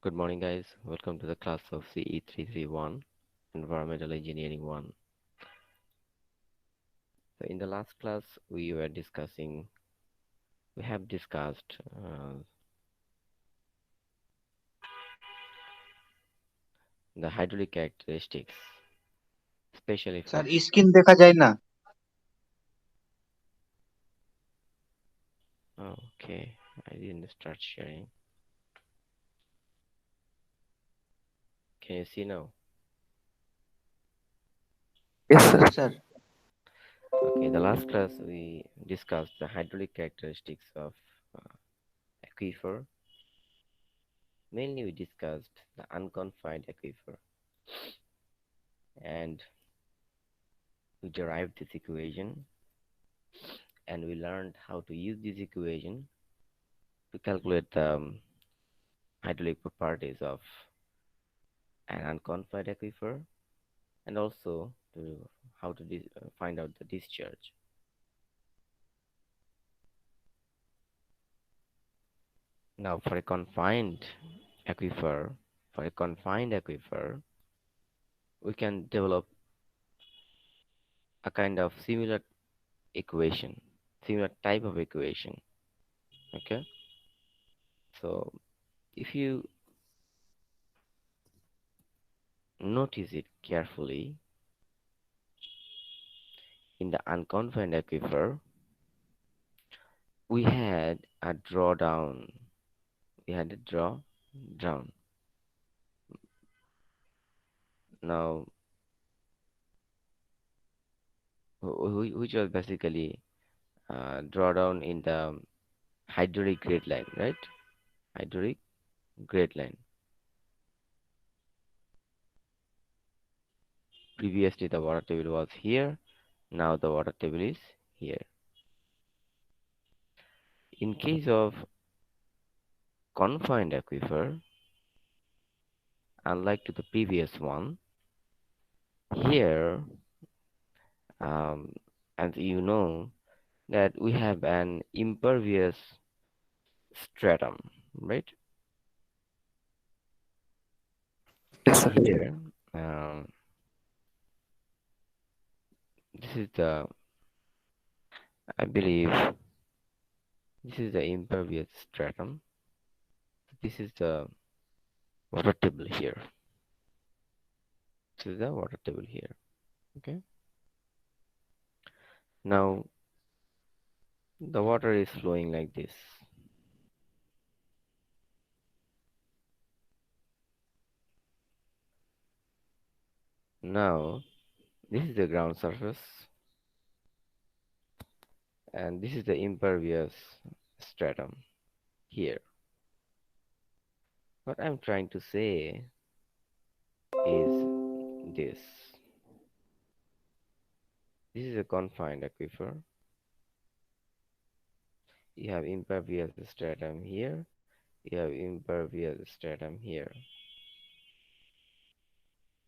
Good morning, guys. Welcome to the class of CE331, Environmental Engineering 1. So, in the last class, we have discussed the hydraulic characteristics, especially sir for. Screen দেখা যায় না। Okay, I didn't start sharing. Can you see now? Yes, sir. Okay, in the last class, we discussed the hydraulic characteristics of aquifer. Mainly, we discussed the unconfined aquifer, and we derived this equation, and we learned how to use this equation to calculate the hydraulic properties of an unconfined aquifer, and also to how to find out the discharge. Now, for a confined aquifer, we can develop a kind of equation, similar type of equation. Okay, so if you notice it carefully, in the unconfined aquifer, we had a drawdown. We had a down. Now, which was basically drawdown in the hydraulic grade line, right? Hydraulic grade line. Previously, the water table was here. Now, the water table is here. In case of confined aquifer, unlike to the previous one, here, um, as you know, that we have an impervious stratum, right? Yes, sir. Here, um, this is I believe, this is the impervious stratum. This is the water table here. This is the water table here. Okay. Now the water is flowing like this. Now this is the ground surface, and this is the impervious stratum here. What I'm trying to say is this. This is a confined aquifer. You have impervious stratum here. You have impervious stratum here,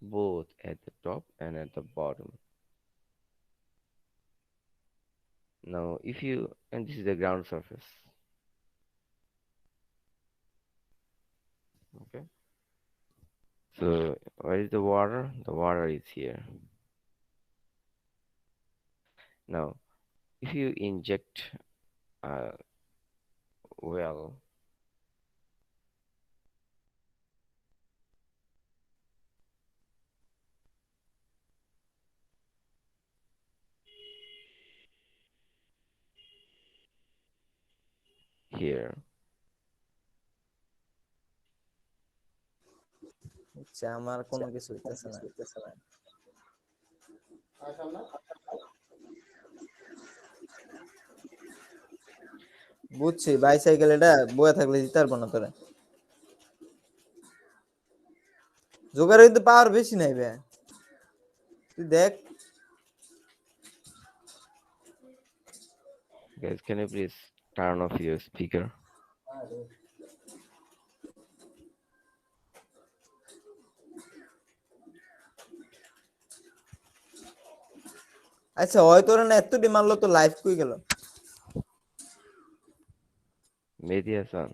both at the top and at the bottom. Now, and this is the ground surface. Okay. So, where is the water? The water is here. Now, if you inject a well, here, আচ্ছা আমার কোনো কিছু হইতেছে না বুঝছি bicycle এটা বয়ে থাকলে দিতে পারবো না তোরা জোগাড় কিন্তু পাওয়ার বেশি নাই বে তুই দেখ guys, can you please turn off your speaker? আচ্ছা হয়তো না এতটি মারলো তো লাইভ কই গেল Media son,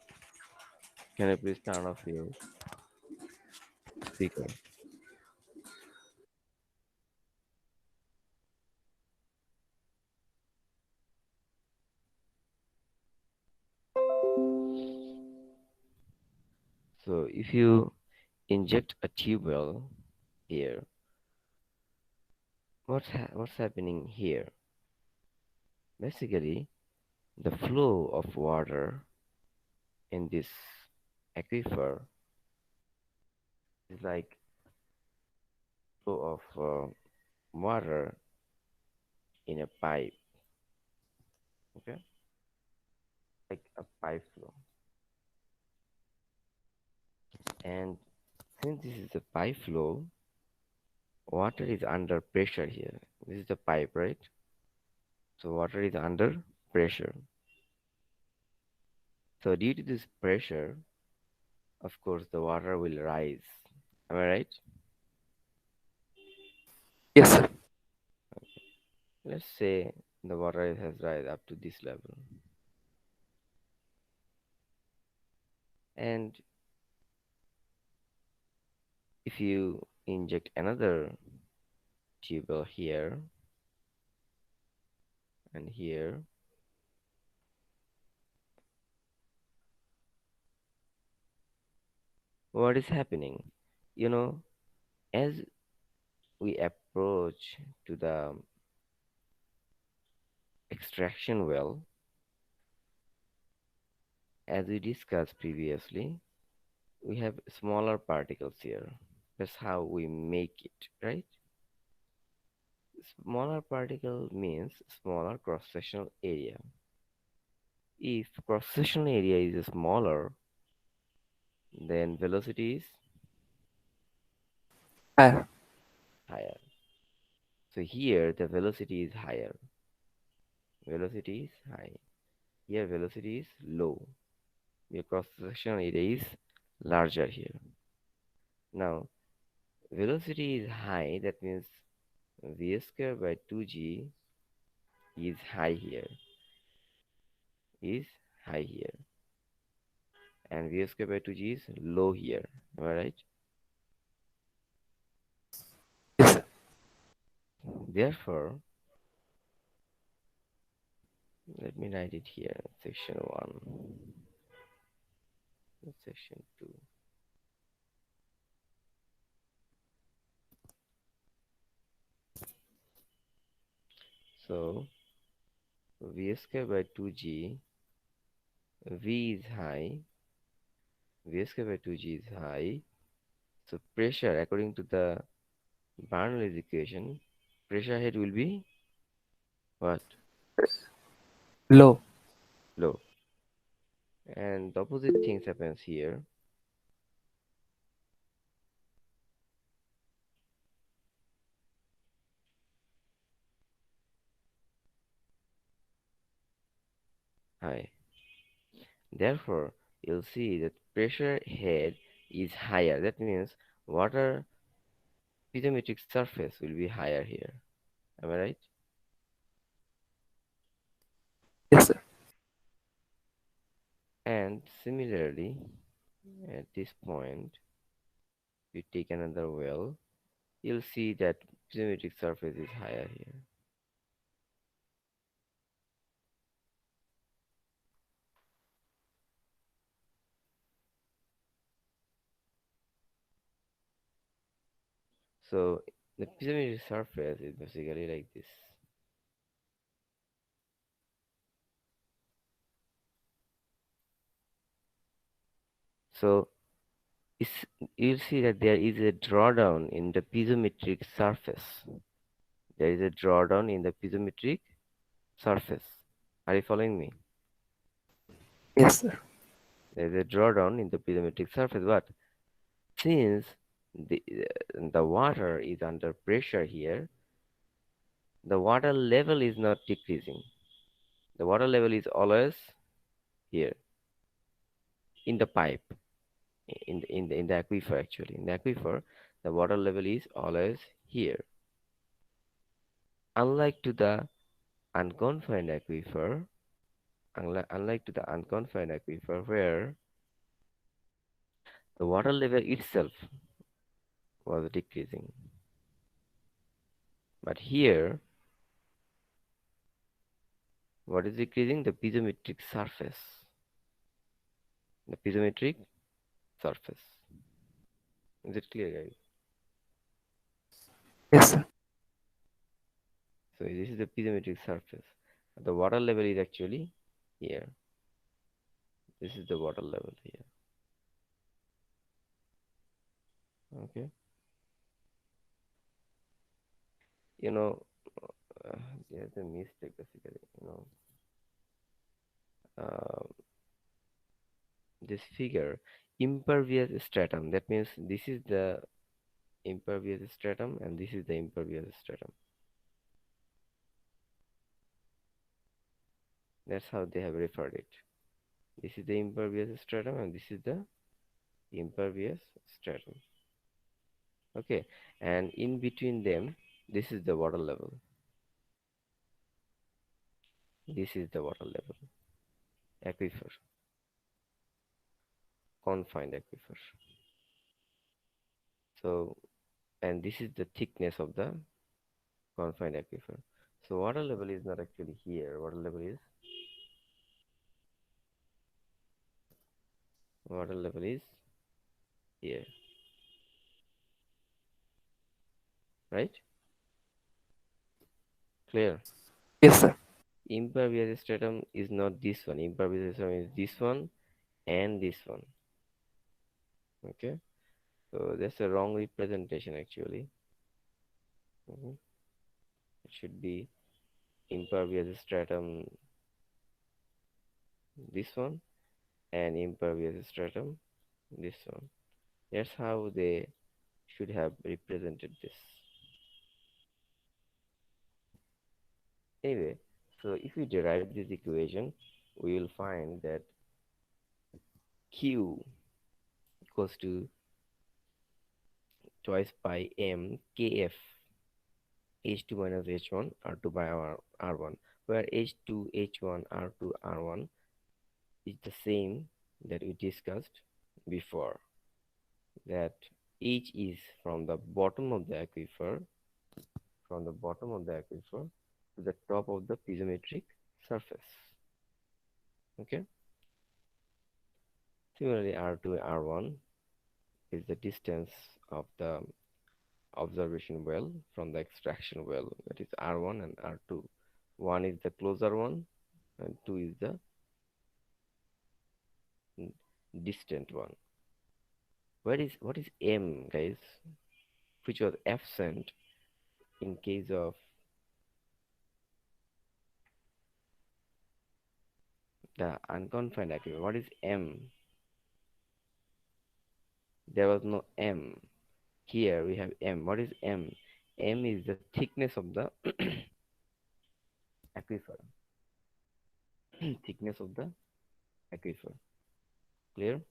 can you please turn off your speaker. So if you inject a tube well here, what's happening here? Basically, the flow of water in this aquifer is like flow of water in a pipe, okay? Like a pipe flow. And since this is a pipe flow, water is under pressure here. This is the pipe, right? So water is under pressure. So due to this pressure, of course, the water will rise. Am I right? Yes, sir. Let's say the water has rise up to this level. And if you inject another tube here and here, what is happening? You know, as we approach to the extraction well, as we discussed previously, we have smaller particles here. That's how we make it, right? Smaller particle means smaller cross-sectional area. If cross-sectional area is smaller, then velocity is Higher. higher. So here the velocity is higher. Velocity is high. Here velocity is low. The cross-sectional area is larger here. Now velocity is high. That means v square by 2g is high here. Is high here. And v square by 2g is low here. Am I right? Yes, sir. Therefore, let me write it here. Section 1, section 2. So v square by 2g, v is high, v square by 2g is high. So pressure, according to the Bernoulli's equation, pressure head will be what? Low. Low. And the opposite things happens here. High. Therefore, you'll see that pressure head is higher. That means water piezometric surface will be higher here. Am I right? Yes, sir. And similarly, at this point, you take another well, you'll see that piezometric surface is higher here. So the piezometric surface is basically like this. So it's, you'll see that there is a drawdown in the piezometric surface. There is a drawdown in the piezometric surface. Are you following me? Yes, sir. There is a drawdown in the piezometric surface, but since the water is under pressure here, the water level is not decreasing. The water level is always here in the pipe, in the aquifer actually. In the aquifer, the water level is always here. Unlike to the unconfined aquifer, unlike to the unconfined aquifer where the water level itself was decreasing. But here, what is decreasing? The piezometric surface. The piezometric surface. Is it clear, guys? Yes, sir. So this is the piezometric surface. The water level is actually here. This is the water level here. Okay. You know, uh, there's a mistake basically. Uh, this figure, impervious stratum. That means this is the impervious stratum and this is the impervious stratum. That's how they have referred it. This is the impervious stratum and this is the impervious stratum. Okay, and in between them, this is the water level. This is the water level. Aquifer, confined aquifer. So, and this is the thickness of the confined aquifer. So water level is not actually here. Water level is here, right? Clear. Yes, sir. Impervious stratum is not this one. Impervious stratum is this one and this one. Okay. So that's a wrong representation actually. Mhm. It should be impervious stratum this one and impervious stratum this one. That's how they should have represented this. Anyway, so if we derive this equation, we will find that Q equals to twice pi m kf h2 minus h1 r2 by r1, where h2 h1 r2 r1 is the same that we discussed before, that h is from the bottom of the aquifer, to the top of the piezometric surface. Okay. Similarly, r2 r1 is the distance of the observation well from the extraction well, that is r1 and r2. One is the closer one and two is the distant one. What is m, guys, which was absent in case of the unconfined aquifer? What is m? There was no m. Here we have m. What is m? M is the thickness of the aquifer. Thickness of the aquifer. Clear?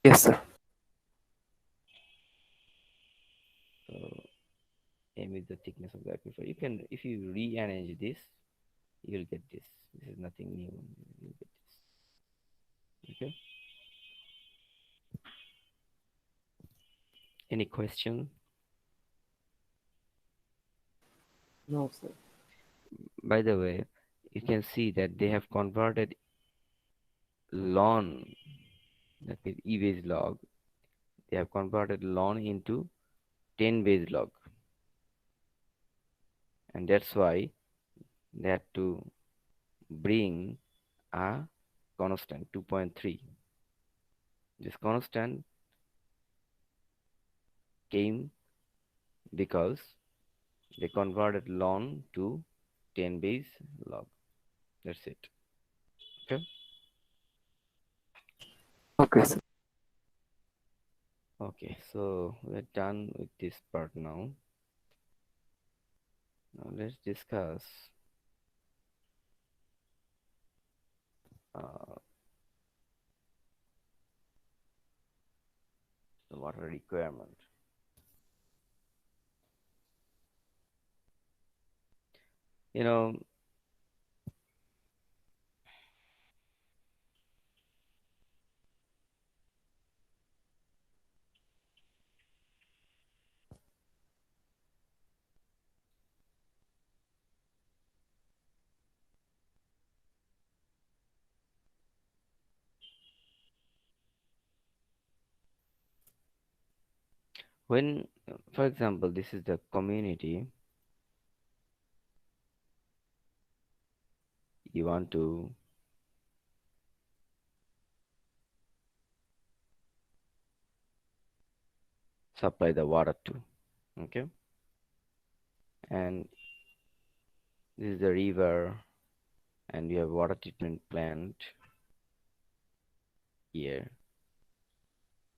Yes, sir. So m is the thickness of the aquifer. You can, if you rearrange this, you'll get this. This is nothing new. You'll get this. Okay. Any question? No, sir. By the way, you can see that they have converted ln, that is e base log. They have converted ln into 10 base log, and that's why they had to bring a constant 2.3. This constant came because they converted ln to 10 base log. That's it. Okay. Okay, sir. Okay, so we're done with this part now. Now let's discuss uh, the water requirement. You know, When, for example, this is the community, you want to supply the water to, okay? And this is the river, and you have water treatment plant here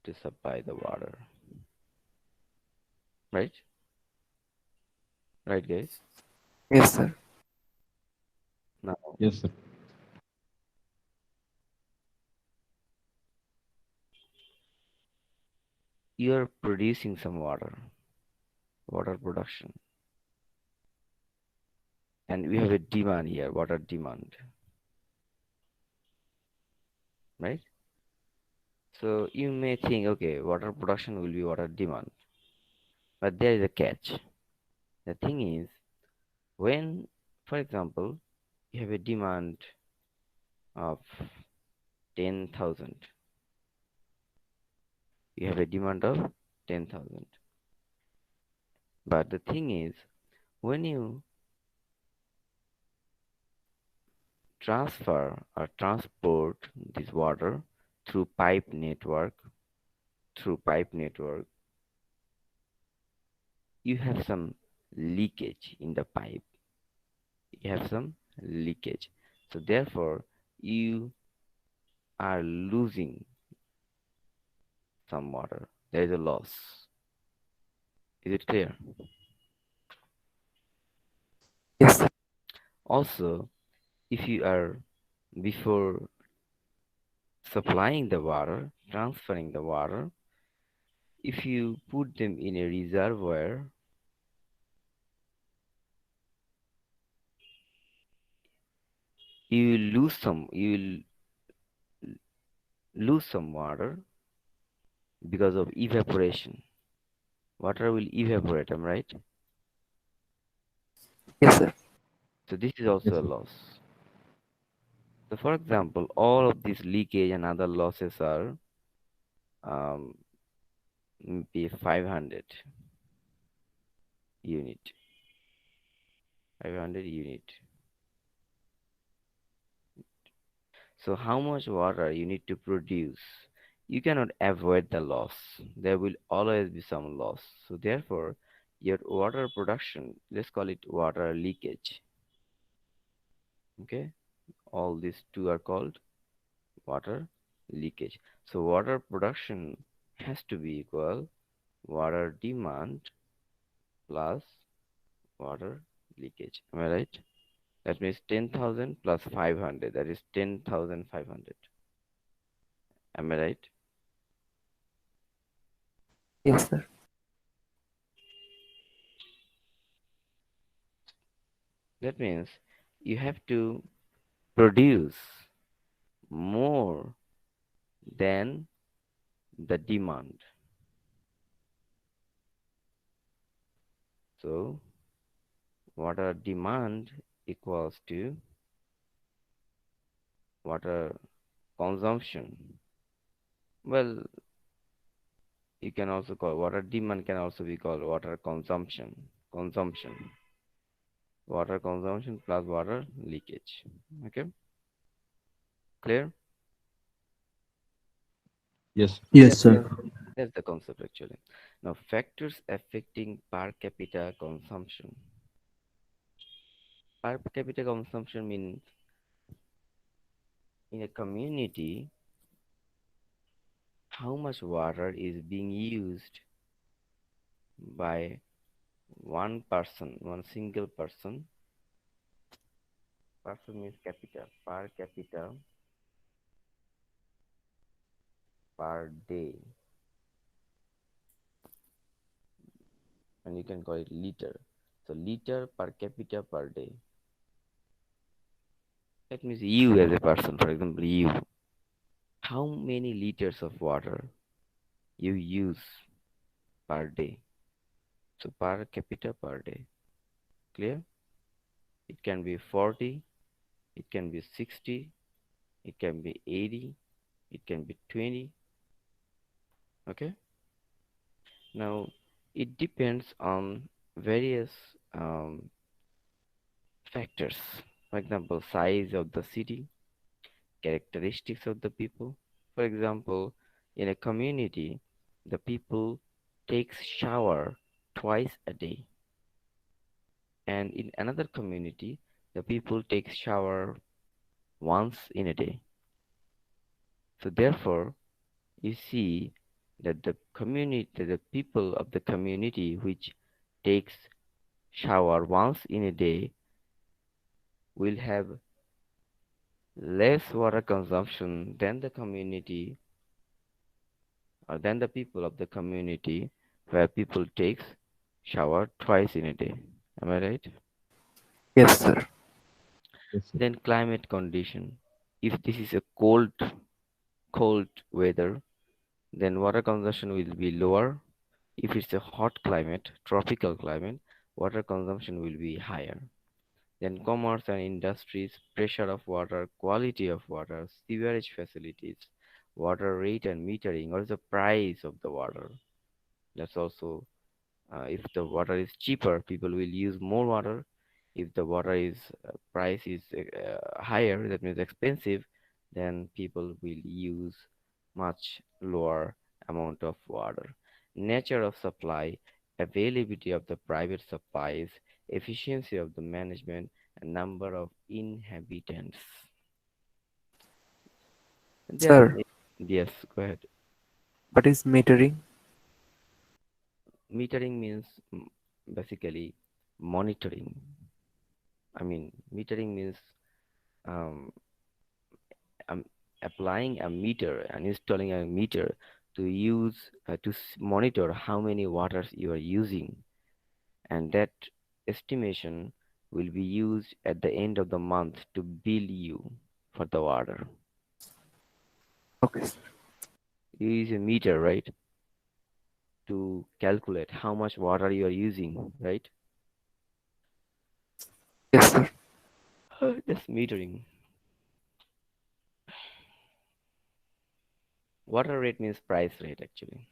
to supply the water, right? Right, guys? Yes, sir. Now, Yes, sir. you are producing some water, water production, and we have a demand here, water demand, right? So you may think, okay, water production will be water demand, but there is a catch. The thing is, when, for example, you have a demand of 10,000, you have a demand of 10,000, but the thing is, when you transfer or transport this water through pipe network, through pipe network, you have some leakage in the pipe. You have some leakage. So therefore, you are losing some water. There is a loss. Is it clear? Yes, sir. Also, if you are before supplying the water, transferring the water, if you put them in a reservoir, you lose some water because of evaporation. Water will evaporate, am I right? Yes, sir. So this is also Yes, a sir. loss. So for example, all of these leakage and other losses are um, be 500 unit, 500 unit. So how much water you need to produce? You cannot avoid the loss. There will always be some loss. So therefore, your water production, let's call it water leakage. Okay, all these two are called water leakage. So water production has to be equal water demand plus water leakage. Am I right? That means 10,000 plus 500. That is 10,500. Am I right? Yes, sir. That means you have to produce more than the demand. So water demand equals to water consumption. Well, you can also call water demand can also be called water consumption. Consumption. Water consumption plus water leakage. Okay, clear? Yes. Yes, Yes, sir. sir. That's the concept actually. Now, factors affecting per capita consumption. Per capita consumption means in a community, how much water is being used by one person, one single person. Person means capita, per capita per day, and you can call it liter. So, liter per capita per day. That means you as a person, for example, you. How many liters of water you use per day? So, per capita per day. Clear? It can be 40, it can be 60, it can be 80, it can be 20. Okay? Now, It depends on various factors. For example, size of the city, characteristics of the people. For example, in a community, the people takes shower twice a day, and in another community, the people take shower once in a day. So therefore, you see that the people of the community which takes shower once in a day will have less water consumption than the community or than the people of the community where people takes shower twice in a day. Am I right? Yes, sir. Yes, sir. Then climate condition. If this is a cold weather, then water consumption will be lower. If it's a hot climate, tropical climate, water consumption will be higher. Then commerce and industries, pressure of water, quality of water, sewerage facilities, water rate and metering, or the price of the water. That's also if the water is cheaper, people will use more water. If the water is price is higher, that means expensive, then people will use much lower amount of water. Nature of supply, availability of the private supplies, efficiency of the management, and number of inhabitants. Then Sir, yes, go ahead. what is metering? Metering means basically monitoring. I mean, metering means um, um, applying a meter and installing a meter to use monitor how many waters you are using, and that estimation will be used at the end of the month to bill you for the water. Okay, sir. You use a meter, right, to calculate how much water you are using, right? Yes, sir. That's metering. Water rate means price rate actually.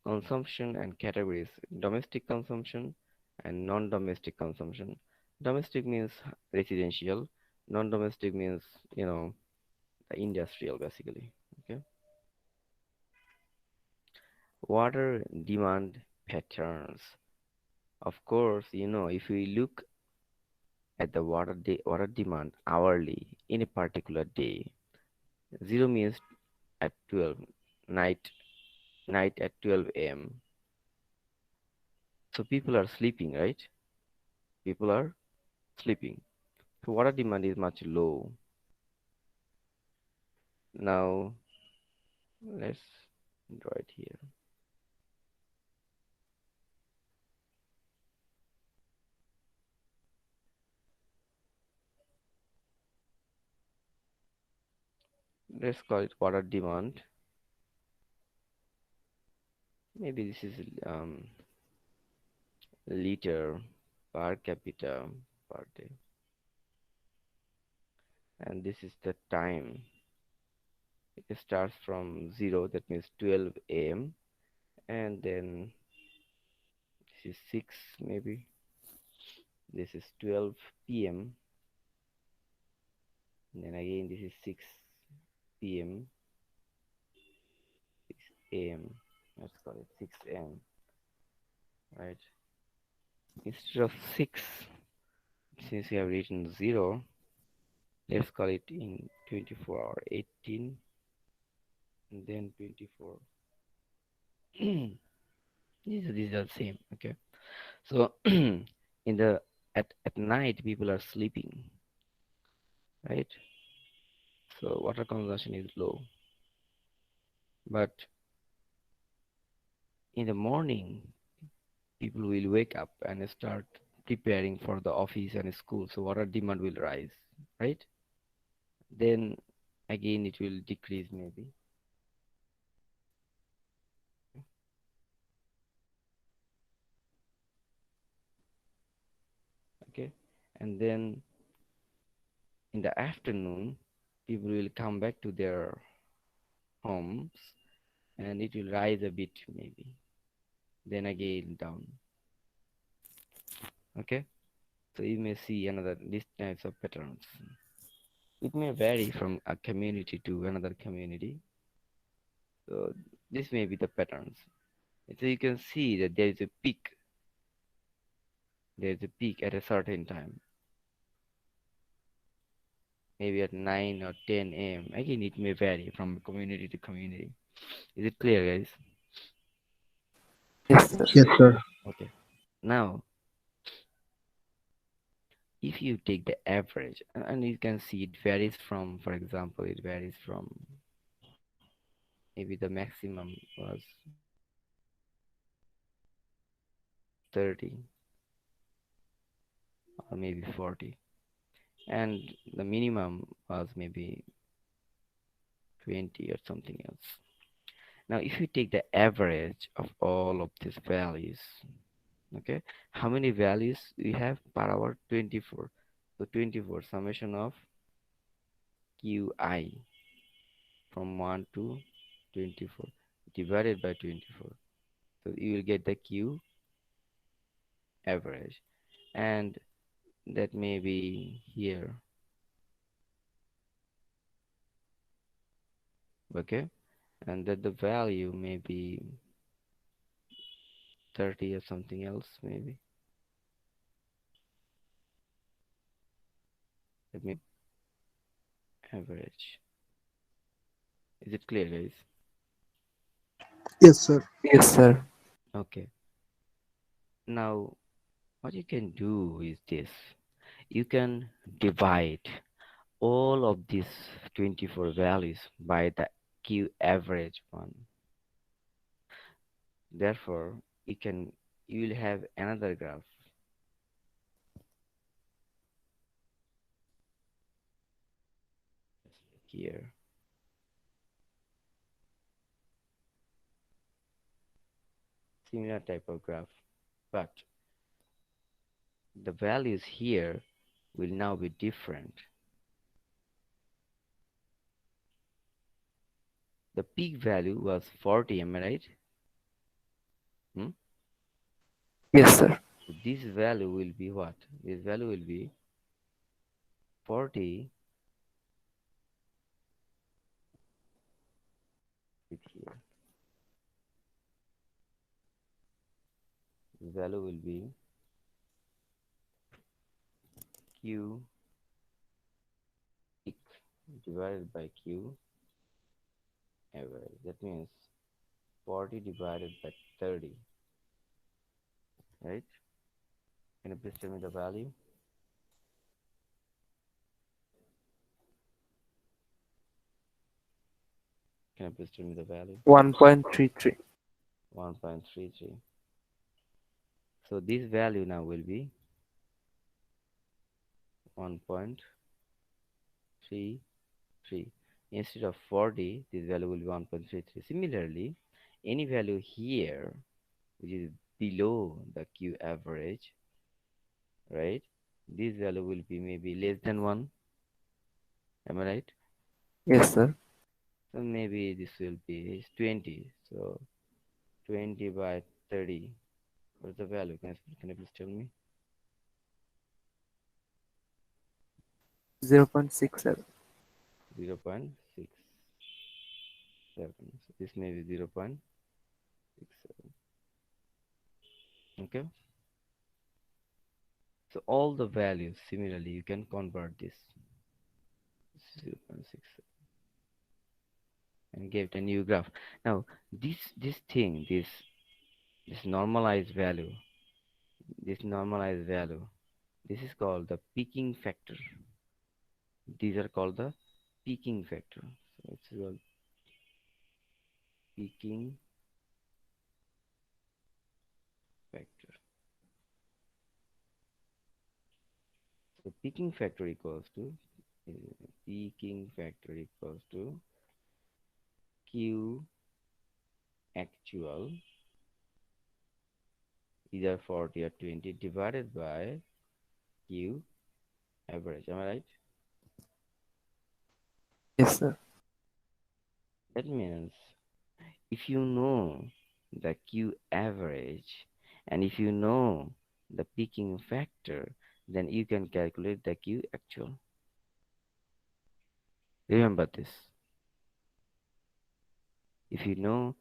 Consumption and categories: domestic consumption and non-domestic consumption. Domestic means residential, non-domestic means, the industrial basically. Okay. Water demand patterns. Of course, if we look at the water demand hourly in a particular day, zero means at 12 night night at 12 a.m. So people are sleeping, right? People are sleeping. So water demand is much low. Now let's draw it here. Let's call it water demand. Maybe this is liter per capita per day, and this is the time. It starts from zero, that means 12 a.m., and then this is 6 maybe. This is 12 p.m. And then again this is 6 p.m. 6 a.m. Let's call it 6 a.m. Right? Instead of 6, since we have written 0, let's call it in 24 or 18, and then 24. These are the same. Okay. So in the at night people are sleeping, right? So water consumption is low. But in the morning people will wake up and start preparing for the office and school. So water demand will rise, right? Then again it will decrease maybe. Okay. And then in the afternoon people will come back to their homes and it will rise a bit maybe. then again down. Okay, so you may see another these types of patterns. It may vary from a community to another community. So this may be the patterns. So you can see that there is a peak. There is a peak at a certain time, maybe at 9 or 10 a.m. Again, it may vary from community to community. Is it clear, guys? Yes, sir. Yes, sir. Okay. Now, if you take the average, and you can see it varies from, for example, it varies from maybe the maximum was 30 or maybe 40, and the minimum was maybe 20 or something else. Now, if you take the average of all of these values, okay, how many values we have per hour? 24. So 24 summation of qi from 1 to 24 divided by 24. So you will get the q average, and that may be here, okay, and that the value may be 30 or something else, maybe. Let me average. Is it clear, guys? Yes, sir. Yes, sir. Okay. Now, what you can do is this. You can divide all of these 24 values by the Q average one. Therefore, you will have another graph here, similar type of graph, but the values here will now be different. The peak value was 40, am I right? Hmm? Yes, sir. So this value will be what? This value will be 40 with here. This value will be Q peak divided by Q average. That means 40 divided by 30, right? Can you please tell me the value? Can you please tell me the value? 1.33. 1.33. So this value now will be 1.33. Instead of 40, this value will be 1.33. Similarly, any value here which is below the Q average, right? This value will be maybe less than 1. Am I right? Yes, sir. So maybe this will be 20. So 20 by 30. What's the value? Can you please tell me? 0.67. 0.67. So this may be 0.67. Okay. So all the values similarly you can convert this 0.67 and get a new graph. Now this thing, this normalized value, this is called the peaking factor. These are called the peaking factor. So it's called peaking factor. So peaking factor equals to Q actual, either 40 or 20, divided by Q average. Am I right? Yes, sir. That means if you know the Q average, and if you know the peaking factor, then you can calculate the Q actual. Remember this. If you know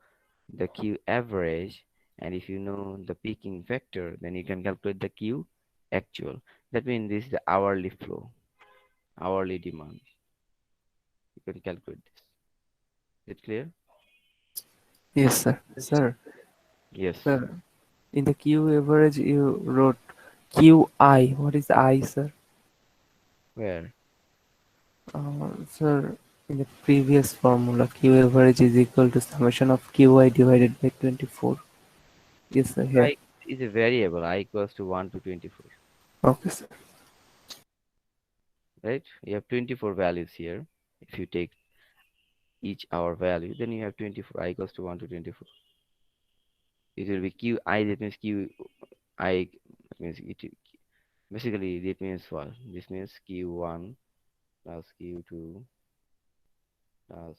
the Q average and if you know the peaking factor, then you can calculate the Q actual. That means this is the hourly flow, hourly demand. You can calculate this. Is it clear? Yes, sir. Sir, Yes. sir, in the Q average you wrote QI. What is I, sir? Where? Sir, in the previous formula, Q average is equal to summation of QI divided by 24. Yes, sir, here. I is a variable. I equals to 1 to 24. Okay, sir. Right? You have 24 values here. If you take each hour value, then you have 24. I equals to 1 to 24. It will be QI. That means QI. That means it. Basically, that means what? This means Q1 plus Q2 plus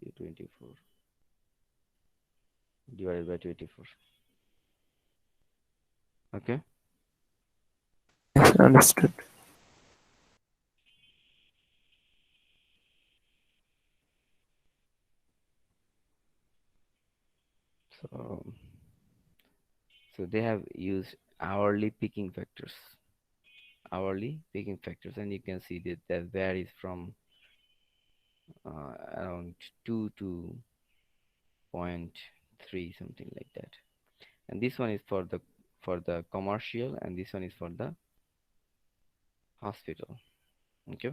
Q24 divided by 24. Okay. Yes, understood. So, so they have used hourly picking factors. Hourly picking factors, and you can see that varies from around 2 to point 3, something like that. And this one is for the commercial, and this one is for the hospital. Okay.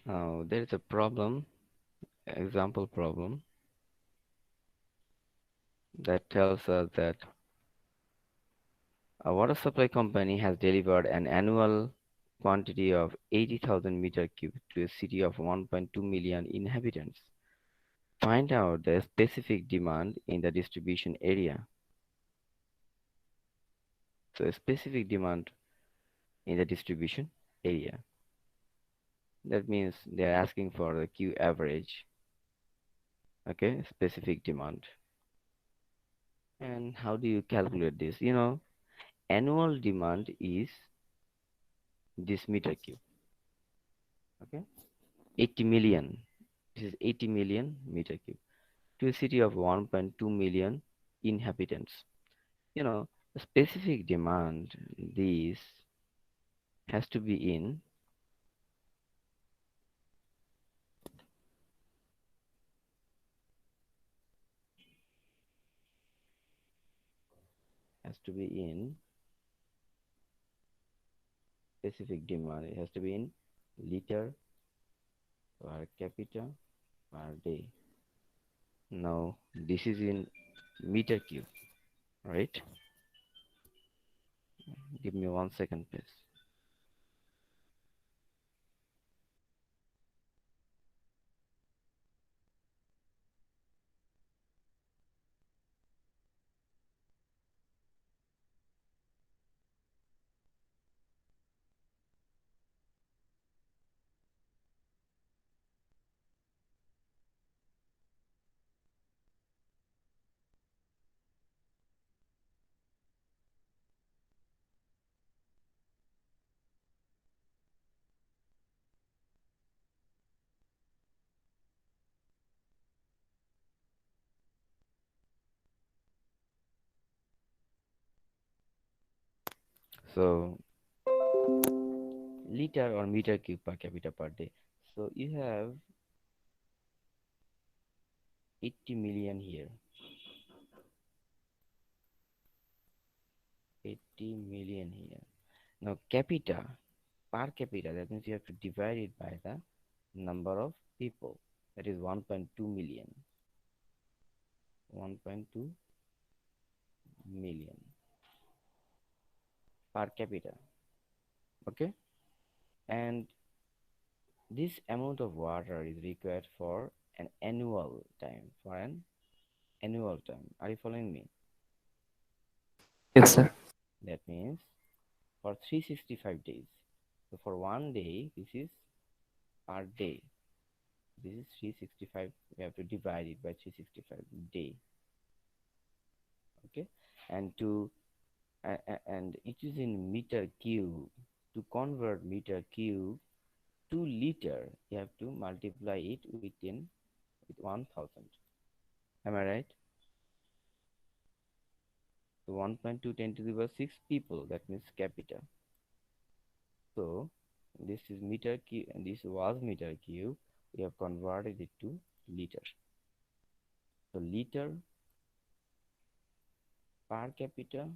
Now there is a problem, example problem that tells us that a water supply company has delivered an annual quantity of 80,000 meter cube to a city of 1.2 million inhabitants. Find out the specific demand in the distribution area. So, a specific demand in the distribution area. That means they are asking for the Q average. Okay, specific demand. And how do you calculate this? Annual demand is this meter cube. Okay, 80 million. This is 80 million meter cube to a city of 1.2 million inhabitants. The specific demand, this has to be in has to be in specific demand. It has to be in liter per capita per day. Now this is in meter cube, right? Give me 1 second, please. So liter or meter cube per capita per day. So you have 80 million here. 80 million here. Now capita per capita, that means you have to divide it by the number of people. That is 1.2 million. 1.2 million per capita. Okay, and this amount of water is required for an annual time. For an annual time. Are you following me? Yes, sir. That means for 365 days. So for one day, this is per day. This is 365. We have to divide it by 365 day. Okay, and and it is in meter cube. To convert meter cube to liter, you have to multiply it with 1000. Am I right? So 1.2 10 to the power 6 people. That means capita. So this is meter cube, and this was meter cube. We have converted it to liter. So liter per capita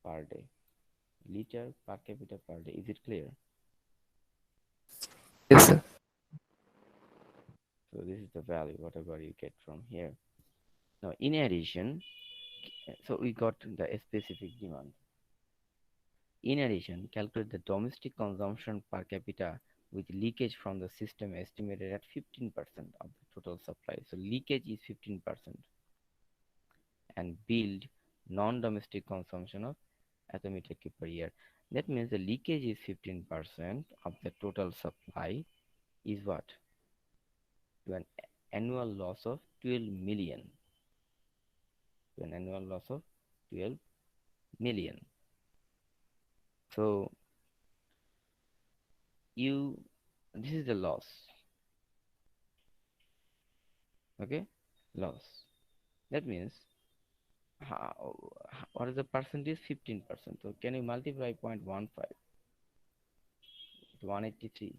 per day. Liter per capita per day. Is it clear? Yes, sir. So this is the value, whatever you get from here. Now, in addition, so we got the specific demand. In addition, calculate the domestic consumption per capita with leakage from the system estimated at 15% of the total supply. So leakage is 15%, and build non-domestic consumption of atomic cube per year. That means the leakage is 15% of the total supply is what? To an annual loss of 12 million. To an annual loss of 12 million. So this is the loss. Okay, loss. That means what is the percentage? 15%. So can you multiply 0.15 with 183?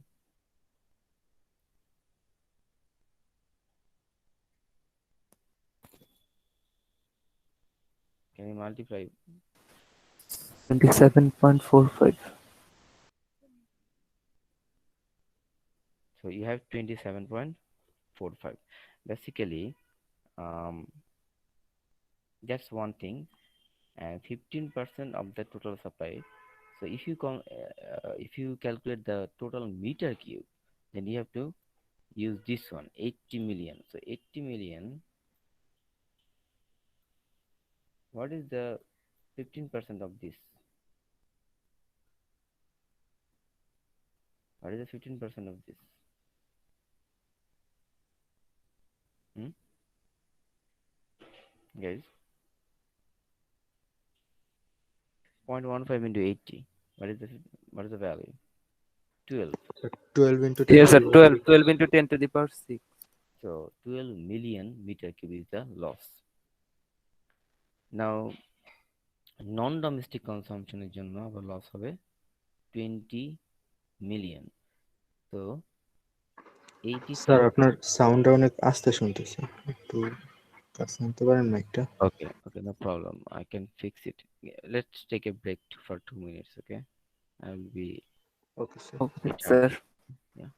Can you multiply? 27.45. So you have 27.45. Basically, um, that's one thing, and 15% of the total supply. So if you calculate the total meter cube, then you have to use this one, 80 million. So 80 million, what is the 15% of this? What is the 15% of this? Hmm? Guys, 0.15 into 80. What is the value? 12. So 12 into 10 Yes, to sir. the power 12. 6. 12 into 10 to the power 6. So 12 million meter cube is the loss. Now non-domestic consumption এর জন্য আবার loss হবে 20 million. So sir 80,000. আপনার সাউন্ডটা অনেক আস্তে শুনতেছে, একটু কাছে নিতে পারেন মাইকটা? Okay, okay, no problem. I can fix it. Yeah, let's take a break for 2 minutes. Okay, I will be okay sir. Okay, sir. returning. Yeah.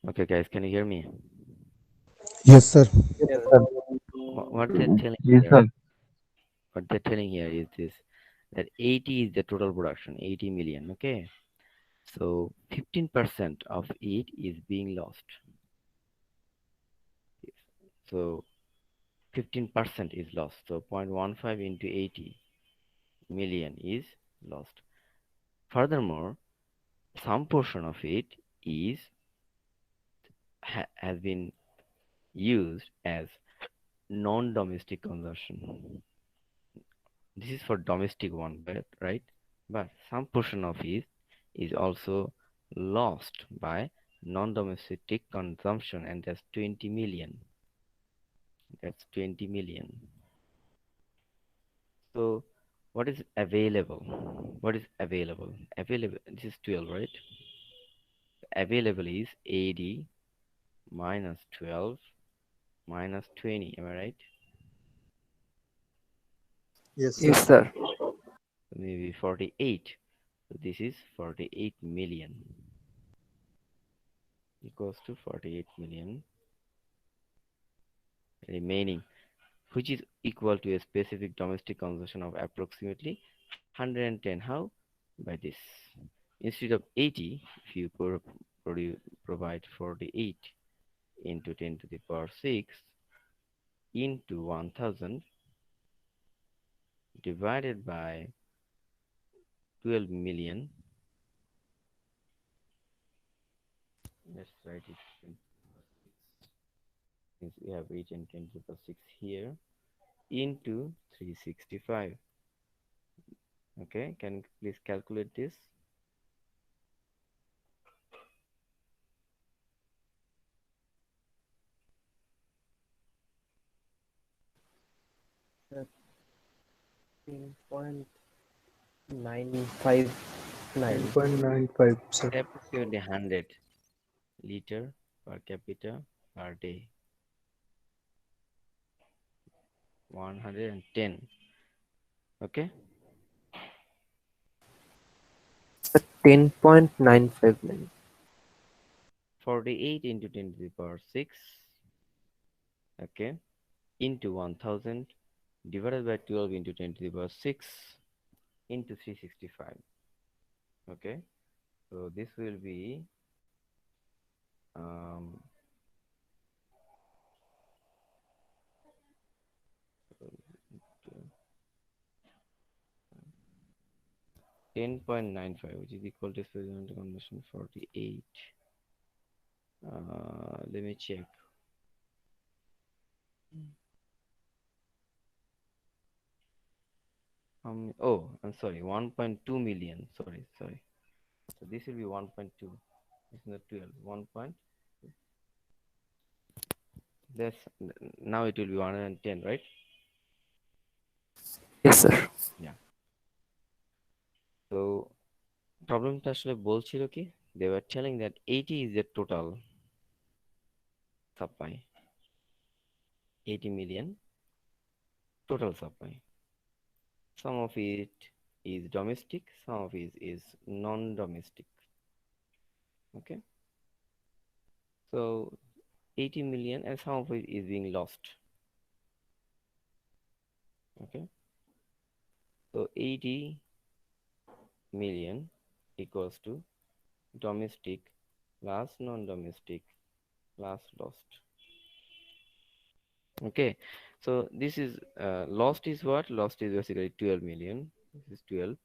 Okay, guys, can you hear me? Yes, sir. Yes, Yes. sir. What they're telling Yes, here, sir. what they're telling here is this, that 80 is the total production, 80 million. Okay, so 15% of it is being lost. So 15% is lost. So 0.15 into 80 million is lost. Furthermore, some portion of it is has been used as non-domestic consumption. This is for domestic one, but right? But some portion of it is also lost by non-domestic consumption, and that's 20 million. That's 20 million. So what is available? What is available? Available. This is 12, right? Available is 80 minus 12 minus 20. Am I right? Yes, sir. Yes, sir. Maybe 48. So this is 48 million equals to 48 million remaining, which is equal to a specific domestic consumption of approximately 110. How? By this. Instead of 80, if you provide 48 into 10 to the power 6 into 1000 divided by 12 million, let's write it since we have 8 and 10 to the power 6 here, into 365. Okay, can you please calculate this? Sir, 10.959. 10.95, sir. Approximately 100 liter per capita per day. 110. Okay, 10.959. 48 into 10 to the power 6. Okay, into 1000 divided by 12 into 10 to the power 6 into 365. Okay, so this will be um, 10.95, which is equal to experimental conversion 48. Let me check. Oh, I'm sorry, 1.2 million. Sorry. So this will be 1.2. It's not 12. 1. That's now it will be 110, right? Yes, sir. Yeah. So প্রবলেমটা আসলে বলছিল কি, they were telling that 80 is the total supply, 80 million total supply. Some of it is domestic, some of it is non-domestic. Okay, so 80 million and some of it is being lost. Okay, so 80 million equals to domestic plus non-domestic plus lost. Okay, so this is lost is what? Lost is basically 12 million. This is 12.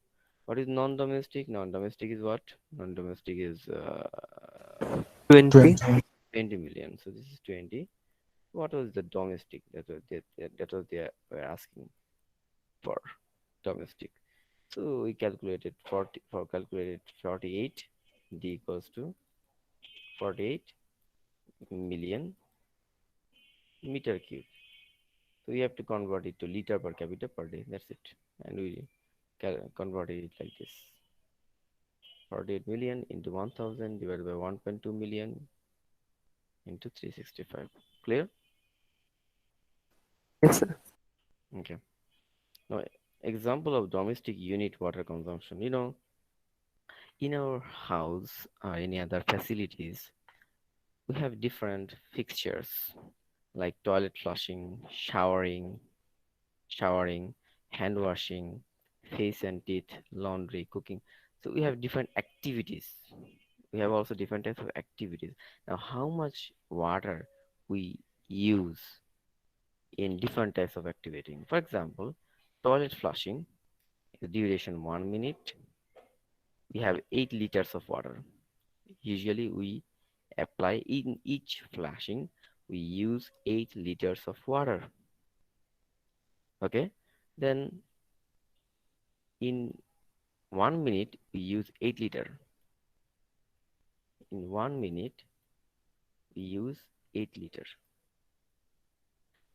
What is non-domestic? Non-domestic is what? Non-domestic is 20. 20. 20 million. So this is 20. What was the domestic? That was they were asking for domestic. So we calculated 40 for calculated 48. D equals to 48 million meter cube. So we have to convert it to liter per capita per day. That's it. And we converted it like this. 48 million into 1000 divided by 1.2 million into 365. Clear? Yes, sir. Okay. Now, example of domestic unit water consumption. You know, in our house or any other facilities, we have different fixtures like toilet flushing, showering, hand washing, face and teeth, laundry, cooking. So we have different activities. We have also different types of activities. Now, how much water we use in different types of activity? For example, toilet flushing, duration 1 minute. We have 8 liters of water. Usually, we apply in each flushing. We use 8 liters of water. Okay, then in 1 minute we use 8 liter. In 1 minute we use 8 liter.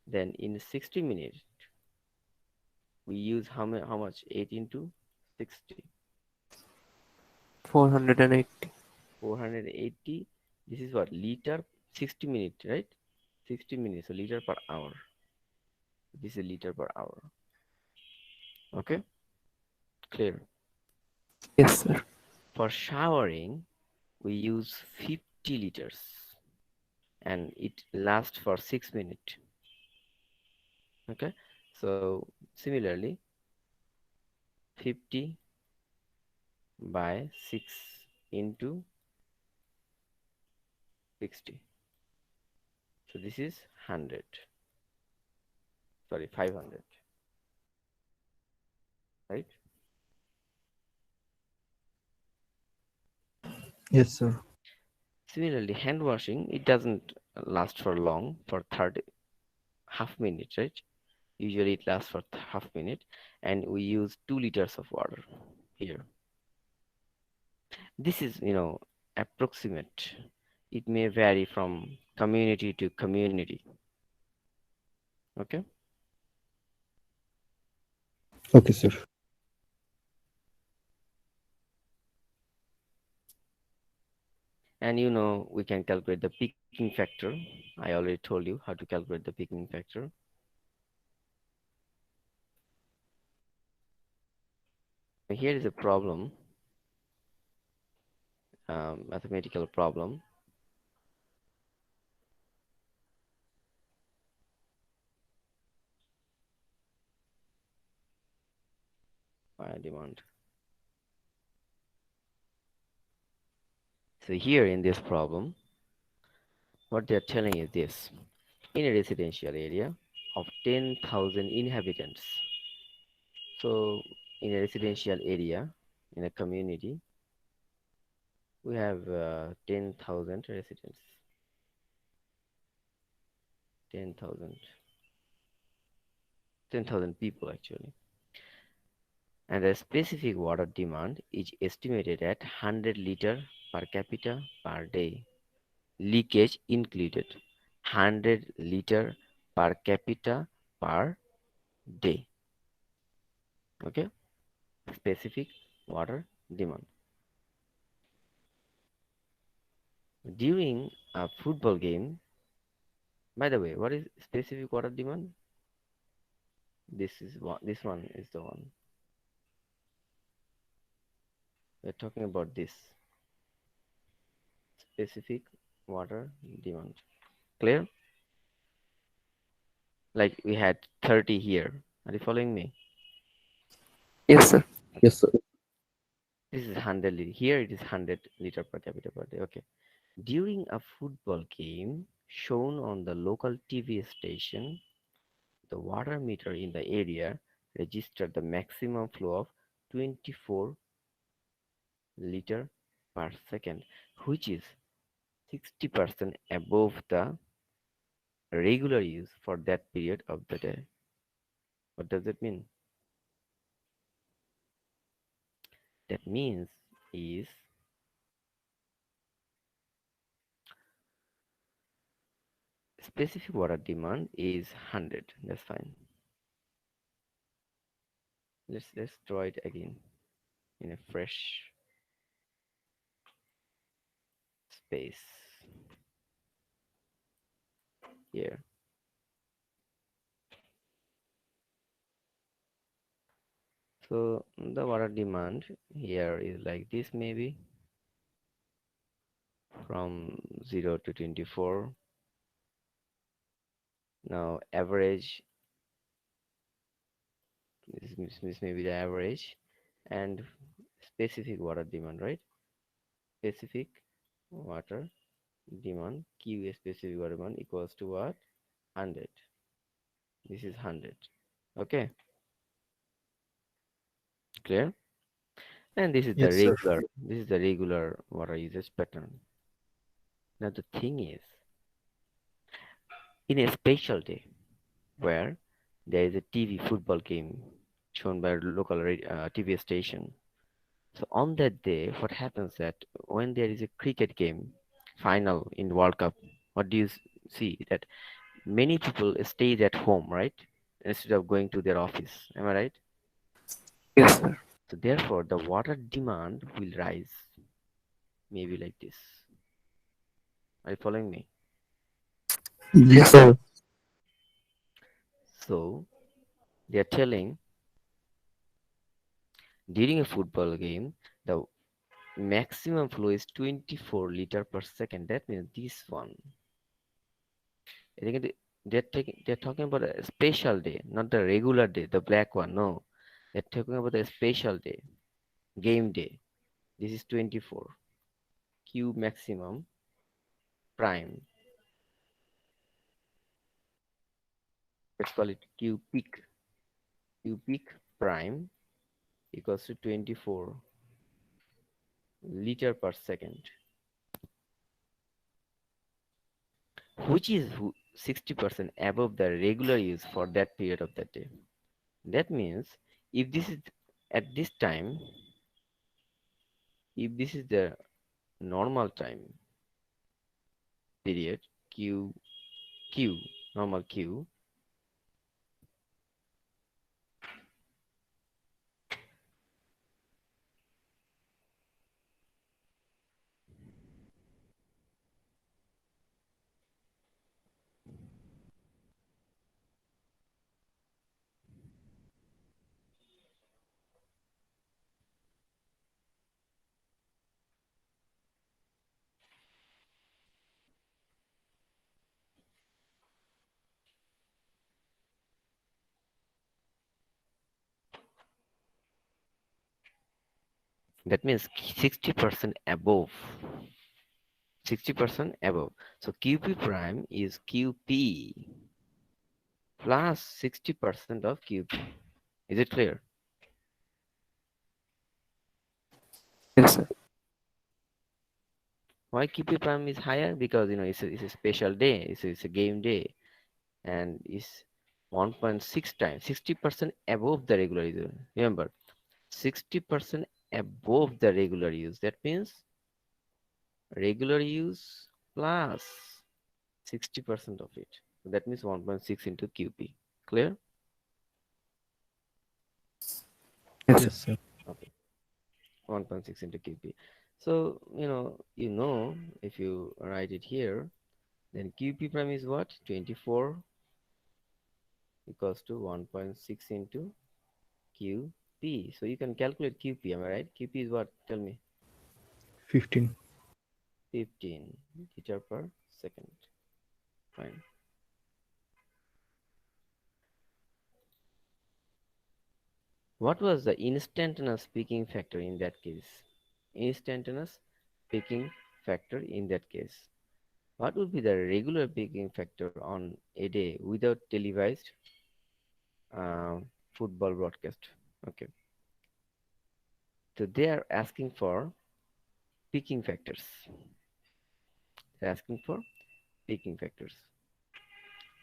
Then in 60 minutes we use how much? 8 into 60, 480. 480. This is what, liter? 60 minutes, right? 60 minutes, so liter per hour. This is liter per hour. Okay, clear. Yes, sir. For showering we use 50 liters and it lasts for 6 minutes. Okay, so similarly 50 by 6 into 60, so this is 100, sorry, 500, right? Yes, sir. Similarly, hand washing, it doesn't last for long, for 30 half minute, right? Usually it lasts for half minute and we use 2 liters of water here. This is, approximate. It may vary from community to community. Okay, Okay, sir. and we can calculate the peaking factor. I already told you how to calculate the peaking factor. Here is a problem, mathematical problem. Fire demand. So here in this problem, what they're telling is this: in a residential area of 10,000 inhabitants. So in a residential area, in a community, we have 10,000 residents. 10,000, 10,000 people actually. And the specific water demand is estimated at 100 liter per capita per day. Leakage included. 100 liter per capita per day. Okay, specific water demand. During a football game, by the way, what is specific water demand? This one is the one. We're talking about this specific water demand. Clear? Like we had 30 here. Are you following me? Yes, sir. Yes, sir. This is 100 liter. Here it is 100 liter per capita per day. Okay. During a football game shown on the local TV station, the water meter in the area registered the maximum flow of 24 liter per second, which is 60% above the regular use for that period of the day. What does it mean? That means is specific water demand is 100. That's fine. Let's draw it again in a fresh space here. So the water demand here is like this maybe. from 0 to 24. Now average, this may be the average, and specific water demand, right? Specific water demand, Q specific water demand equals to what? 100. This is 100. Okay, clear? And this is the Yes, sir. regular water usage pattern. Now the thing is, in a special day where there is a TV football game shown by a local TV station, so on that day, what happens that when there is a cricket game final in World Cup, what do you see? That many people stays at home, right? Instead of going to their office. Am I right? Yes, sir. So therefore, the water demand will rise, maybe like this. Are you following me? Yes, sir. So they are telling during a football game, the maximum flow is 24 liter per second. That means this one. I think they're talking about a special day, not the regular day, the black one. No, they're talking about a special day, game day. This is 24 Q maximum prime. Let's call it Q peak. Q peak prime equals to 24 liter per second, which is 60% above the regular use for that period of that day. That means if this is at this time, if this is the normal time period, Q normal Q, that means 60% above. 60% above. So QP prime is QP plus 60% of QP. Is it clear? Yes, sir. Why QP prime is higher? Because it's a special day. It's a game day, and it's 1.6 times, 60% above the regular use. Remember, 60% above the regular use. That means regular use plus 60% of it. So that means 1.6 into QP. Clear? Yes, sir. Yes, sir. Okay. 1.6 into QP. So, if you write it here, then QP prime is what? 24 equals to 1.6 into QP. So you can calculate QP, am I right? QP is what? Tell me. 15. 15 liter per second. Fine. What was the instantaneous peaking factor in that case? Instantaneous peaking factor in that case. What would be the regular peaking factor on a day without televised football broadcast? Okay. So they are asking for peaking factors. They're asking for peaking factors.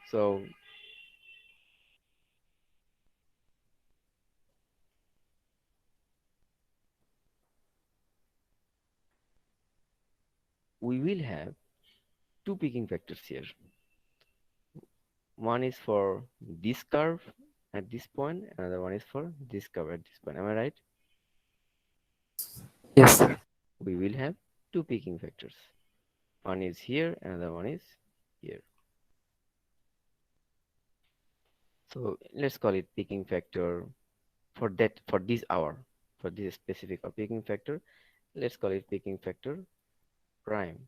So we will have two peaking factors here. One is for this curve at this point, another one is for this curve at this point. Am I right? Yes, sir. We will have two peaking factors. One is here, another one is here. So let's call it peaking factor for this hour, for this specific peaking factor. Let's call it peaking factor prime.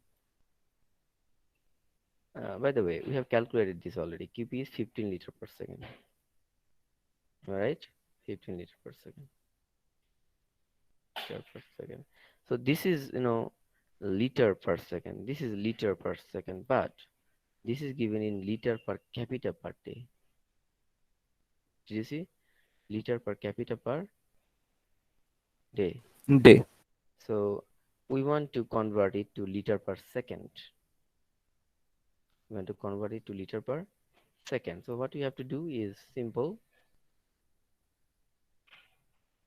By the way, we have calculated this already. QP is 15 liter per second. All right, 15 liter per second. Liter per second. So this is, liter per second. This is liter per second, but this is given in liter per capita per day. Did you see? Liter per capita per day. Day. So we want to convert it to liter per second. We want to convert it to liter per second. So what we have to do is simple.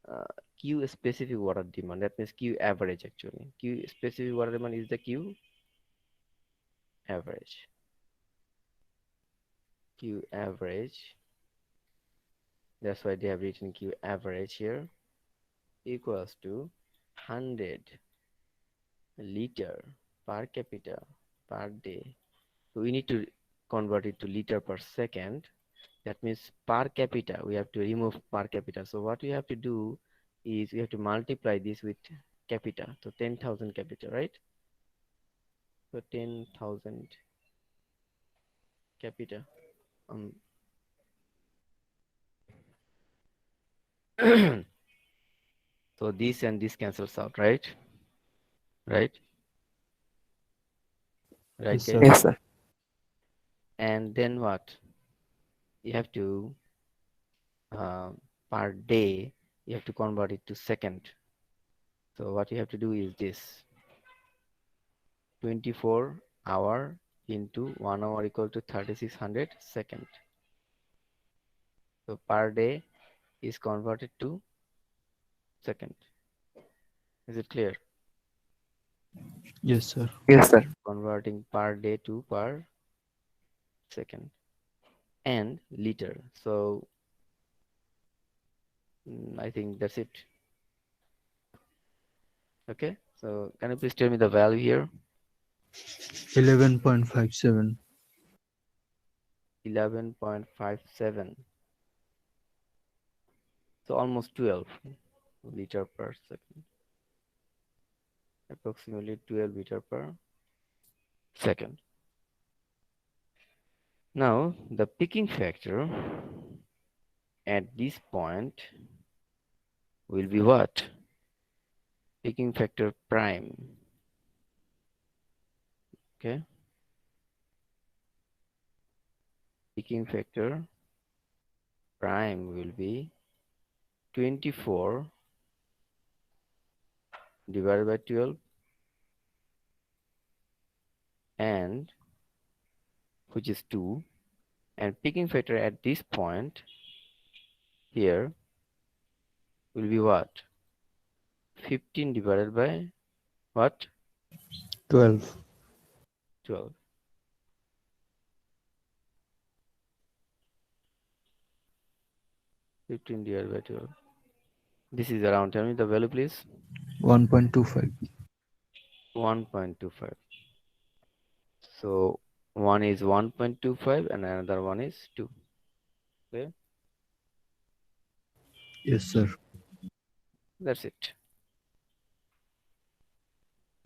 Uh, Q specific water demand. That means Q average actually. Q specific water demand is the Q average. Q average. That's why they have written Q average here equals to 100 liter per capita per day. So we need to convert it to liter per second. That means per capita, we have to remove per capita. So what we have to do is we have to multiply this with capita. So 10,000 capita, right? So 10,000 capita. Um, so this and this cancels out, right? Right? Right, Yes, guys? sir. Yes, sir. And then what? You have to, per day, you have to convert it to second. So what you have to do is this. 24 hour into 1 hour equal to 3600 second. So per day is converted to second. Is it clear? Yes, sir. Yes, sir. Converting per day to per second and liter. So I think that's it. Okay. So can you please tell me the value here? 11.57. 11.57. So almost 12 liter per second. Approximately 12 liter per second. Now the peaking factor at this point will be what? Peaking factor prime. Okay. Peaking factor prime will be 24 divided by 12 and which is 2, and peaking factor at this point here will be what? 15 divided by what? 12. 12. 15 divided by 12. This is around, tell me the value please. 1.25. 1.25. So one is 1.25 and another one is 2. Okay. Yes, sir. That's it.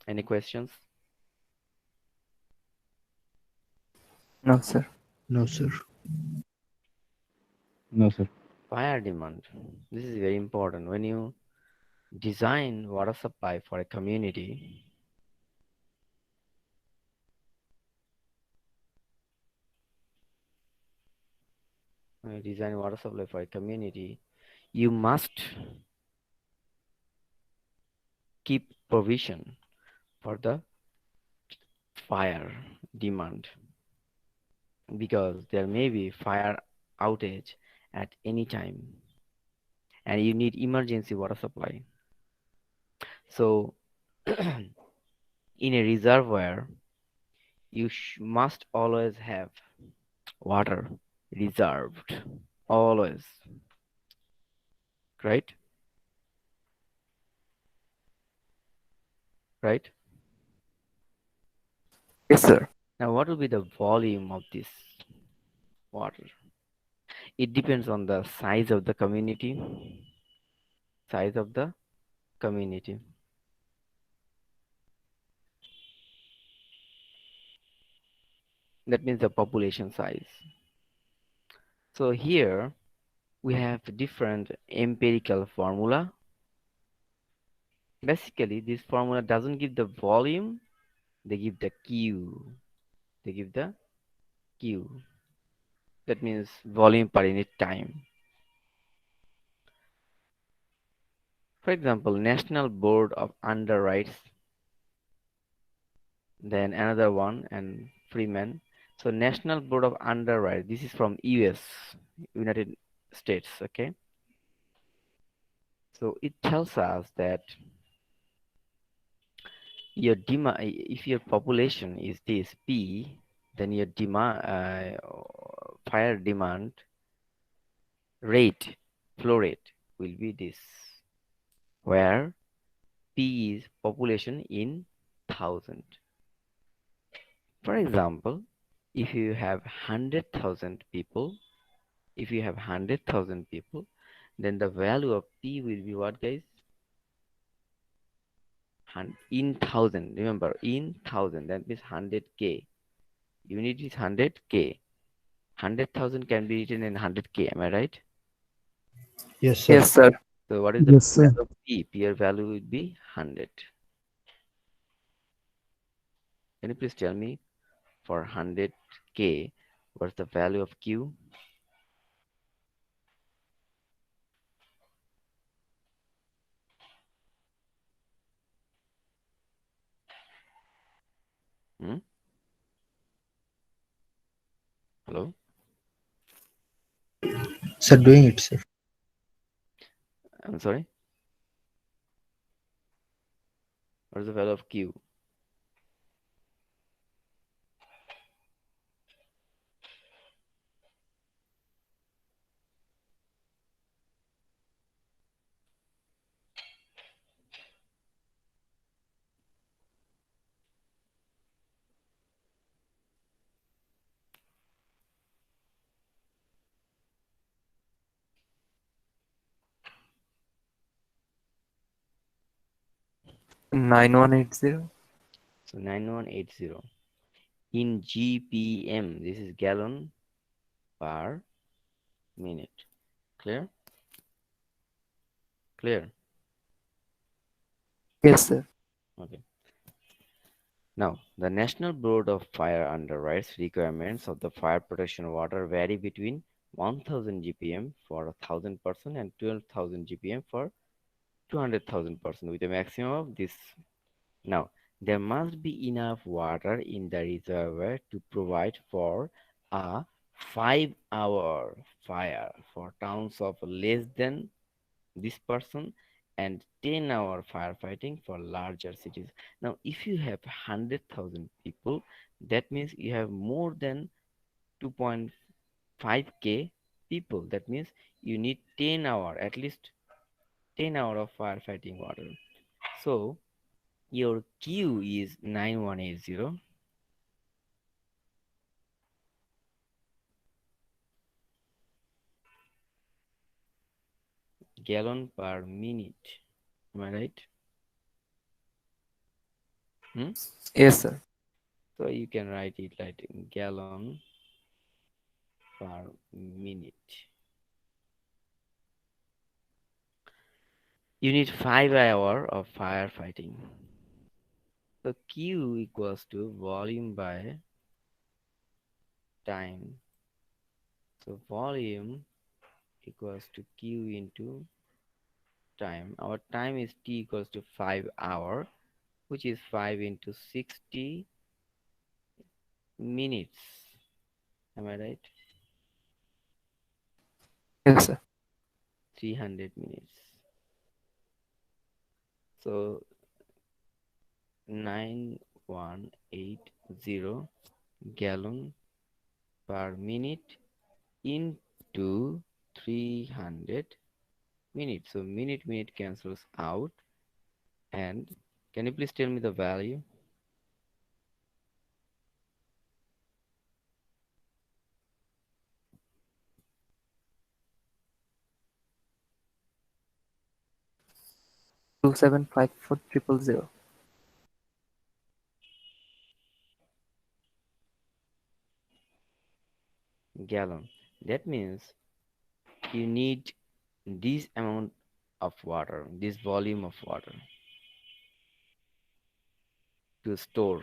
Any questions? No, sir. No, sir. No, sir. Fire demand. This is very important. When you design water supply for a community, you must keep provision for the fire demand because there may be fire outage at any time and you need emergency water supply. So in a reservoir, you must always have water reserved, always, right? Right? Yes, sir. Now, what will be the volume of this water? It depends on the size of the community. Size of the community. That means the population size. So here we have different empirical formula. Basically, this formula doesn't give the volume, they give the Q. They give the Q. That means volume per unit time. For example, National Board of Underwrites, then another one, and Freeman. So National Board of Underwrites, this is from US, United States, okay? So it tells us that your demand, if your population is this P, then your demand, fire demand rate, flow rate will be this, where P is population in thousand. For example, if you have 100,000 people, if you have 100,000 people, then the value of P will be what, guys? In thousand. Remember, in thousand. That means 100K. Unit is 100K. 100,000 can be written in 100K. Am I right? Yes, sir. Yes, sir. So what is the Yes, sir. value of P? P value would be 100. Can you please tell me for 100K, what's the value of Q? Hmm? Hello? Sir, doing it, sir. I'm sorry? What is the value of Q? Nine one eight zero. So 9180. In GPM, this is gallon per minute. Clear? Clear? Yes, sir. Okay. Now, the National Board of Fire underwrites requirements of the fire protection water vary between 1000 GPM for 1000 person and 12,000 GPM for 200,000 person with a maximum of this. Now, there must be enough water in the reservoir to provide for a 5-hour fire for towns of less than this person and 10-hour firefighting for larger cities. Now, if you have 100,000 people, that means you have more than 2.5K people. That means you need 10 hour, at least 10 hour of firefighting water. So your Q is 9180 gallon per minute. Am I right? Hmm? Yes, sir. So you can write it like gallon per minute. You need 5 hour of firefighting. So Q equals to volume by time. So volume equals to Q into time. Our time is T equals to 5 hour, which is 5 into 60 minutes. Am I right? Yes, sir. 300 minutes. So 9180 gallon per minute into 300 minutes. So minute cancels out. And can you please tell me the value? Two seven five four triple zero. gallon. That means you need this amount of water, this volume of water to store.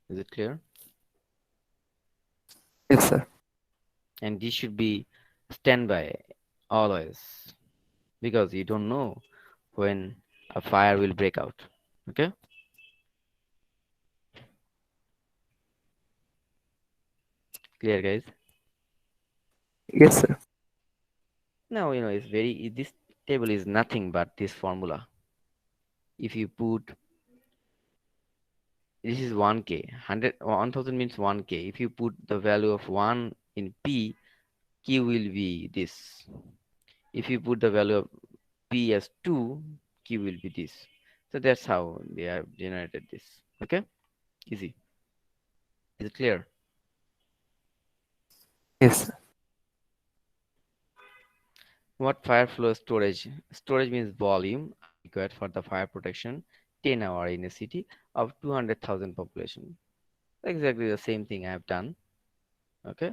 Is it clear? Yes, sir. And this should be standby always because you don't know when a fire will break out. Okay, clear, guys? Yes, sir. Now you know it's very. This table is nothing but this formula. If you put this is 1k, 100, 1000 means 1k. If you put the value of 1 in p, q will be this. If you put the value of p as 2, q will be this. So that's how they have generated this. Okay, easy. Is it clear? Yes, sir. What fire flow storage? Storage means volume required for the fire protection 10 hour in a city of 200,000 population. Exactly the same thing I have done. Okay.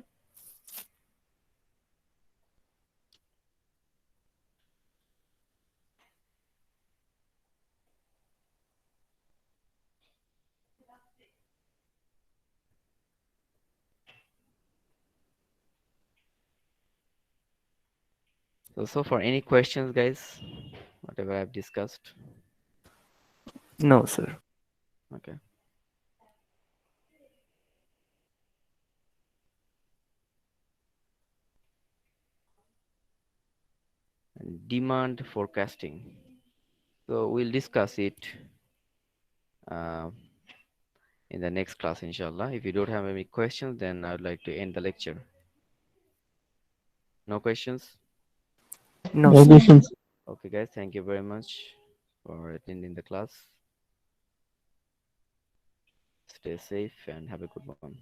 So for any questions, guys, whatever I've discussed. No, sir. Okay. And demand forecasting. So we'll discuss it uh, in the next class, inshallah. If you don't have any questions, then I would like to end the lecture. No questions? No, No sir. questions. Okay, guys, thank you very much for attending the class. Stay safe and have a good one.